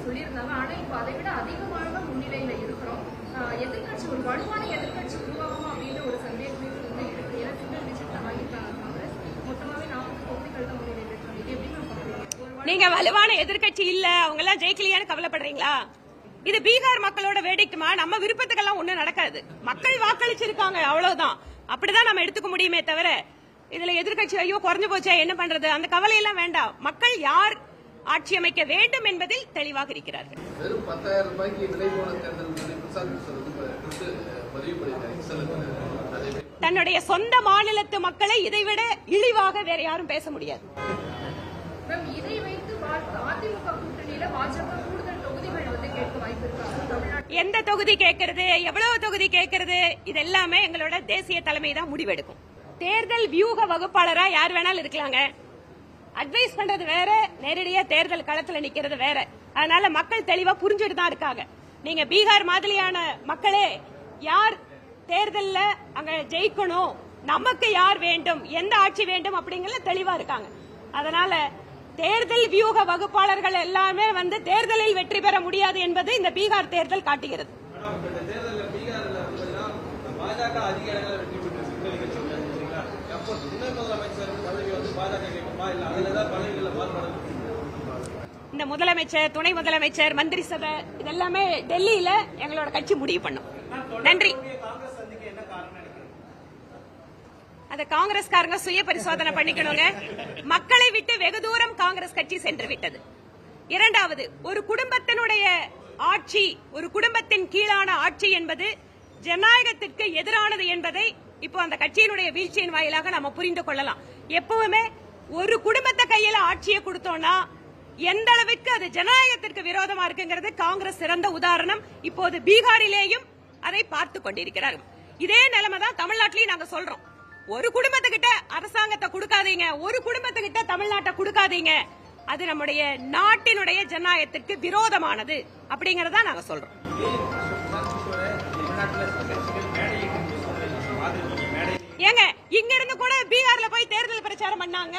சொல்லியிருந்தாங்க. ஆனா இப்ப அதை விட அதிகமான முன்னிலையில இருக்கிறோம். எதிர்கட்சி ஒரு வலுவான எதிர்கட்சி உருவாகும் அப்படின்ற ஒரு சந்தேகமே வந்து இருக்கு. ஏன்னா சிங்கிள் டிஜிட்ல வாங்கிட்டாங்க காங்கிரஸ். மொத்தமாவே 40 தொகுதிகள் தான் முன்னிலை பெற்றாங்க. இது எப்படி நான் பாக்குறீங்க? நீங்க வலுவான எதிர்கட்சி இல்ல, அவங்க எல்லாம் ஜெயிக்கலையான்னு கவலைப்படுறீங்களா? இது பீகார் மக்களோட வேடிக்கைமா? நம்ம விருப்பத்துக்கெல்லாம் ஒண்ணு நடக்காது. மக்கள் வாக்களிச்சிருக்காங்க, அவ்வளவுதான். அப்படிதான் நம்ம எடுத்துக்க முடியுமே தவிர இதுல எதிர்கட்சி ஐயோ குறைஞ்சு போச்சா என்ன பண்றது அந்த கவலை எல்லாம் வேண்டாம். மக்கள் யார் ஆட்சி அமைக்க வேண்டும் என்பதில் தெளிவாக இருக்கிறார்கள். வெறும் 10,000 ரூபாய்க்கு விலை போன தேர்தல் தன்னுடைய சொந்த மாநிலத்து மக்களை இதைவிட இழிவாக வேற யாரும் பேச முடியாது. இதை வைத்து அதிமுக கூட்டணியில பாஜக கூடுதல் தொகுதிகள் வந்து கேட்க வாய்ப்பு இருக்கா? எந்த தொகுதி கேட்கறது, எவ்வளவு தொகுதி கேட்கறது, இது எல்லாமே எங்களோட தேசிய தலைமை தான் முடிவெடுக்கும். தேர்தல் வியூக வகுப்பாளரா யார் வேணாலும் இருக்கலாங்க. அட்வைஸ் பண்றது வேற, நேரடியா தேர்தல் களத்துல நிக்கிறது வேற. அதனால மக்கள் தெளிவா புரிஞ்சுட்டு தான் இருக்காங்க. நீங்க பீகார் மாதிரியான மக்களே யார் தேர்தல்ல அங்க ஜெயிக்கணும், நமக்கு யார் வேண்டும், எந்த ஆட்சி வேண்டும் அப்படிங்கறத தெளிவா இருக்காங்க. அதனால தேர்தல் வியூக வகுப்பாளர்கள் எல்லாமே வந்து தேர்தலில் வெற்றி பெற முடியாது என்பது இந்த பீகார் தேர்தல் காட்டுகிறது. இந்த முதலமைச்சர், துணை முதலமைச்சர், மந்திரி சபை இதெல்லாமே டெல்லியில எங்களோட கட்சி முடிவு பண்ணும். நன்றி. அத காங்கிரஸ்காரங்க சுய பரிசோதனை பண்ணிக்கணுங்க. மக்களை விட்டு வெகு தூரம் காங்கிரஸ் கட்சி சென்று விட்டது. இரண்டாவது, ஒரு குடும்பத்தினுடைய ஆட்சி, ஒரு குடும்பத்தின் கீழான ஆட்சி என்பது ஜனநாயகத்திற்கு எதிரானது என்பதை இப்போ அந்த கட்சியினுடைய வீழ்ச்சியின் வாயிலாக நாம புரிந்து கொள்ளலாம். எப்பவுமே ஒரு குடும்பத்தை கையில ஆட்சியை கொடுத்தோம்னா எந்த அளவுக்கு அது ஜனநாயகத்திற்கு விரோதமா இருக்குங்கிறது காங்கிரஸ் சிறந்த உதாரணம். இப்போது பீகாரிலேயும் அதை பார்த்து கொண்டிருக்கிறார்கள். இதே நிலைமை தான் தமிழ்நாட்டிலையும் நாங்க சொல்றோம். ஒரு குடும்பத்துக்கிட்ட அரசாங்கத்தை கொடுக்காதீங்க, ஒரு குடும்பத்துக்கிட்ட தமிழ்நாட்டை கொடுக்காதீங்க, அது நம்முடைய நாட்டினுடைய ஜனநாயகத்திற்கு விரோதமானது அப்படிங்கறத நாங்க சொல்றோம். ஏங்க இங்க இருந்து கூட பீகார்ல போய் தேர்தல் பிரச்சாரம் பண்ணாங்க,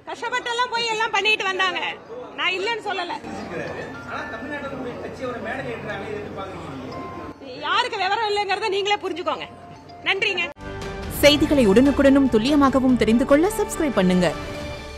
கஷ்டப்பட்டு எல்லாம் போய் எல்லாம் பண்ணிட்டு வந்தாங்க. நான் இல்லன்னு சொல்லல. யாருக்கு விவரம் இல்லைங்கறத நீங்களே புரிஞ்சுக்கோங்க. நன்றிங்க. செய்திகளை உடனுக்குடனும் துல்லியமாகவும் தெரிந்து கொள்ள சப்ஸ்கிரைப் பண்ணுங்க.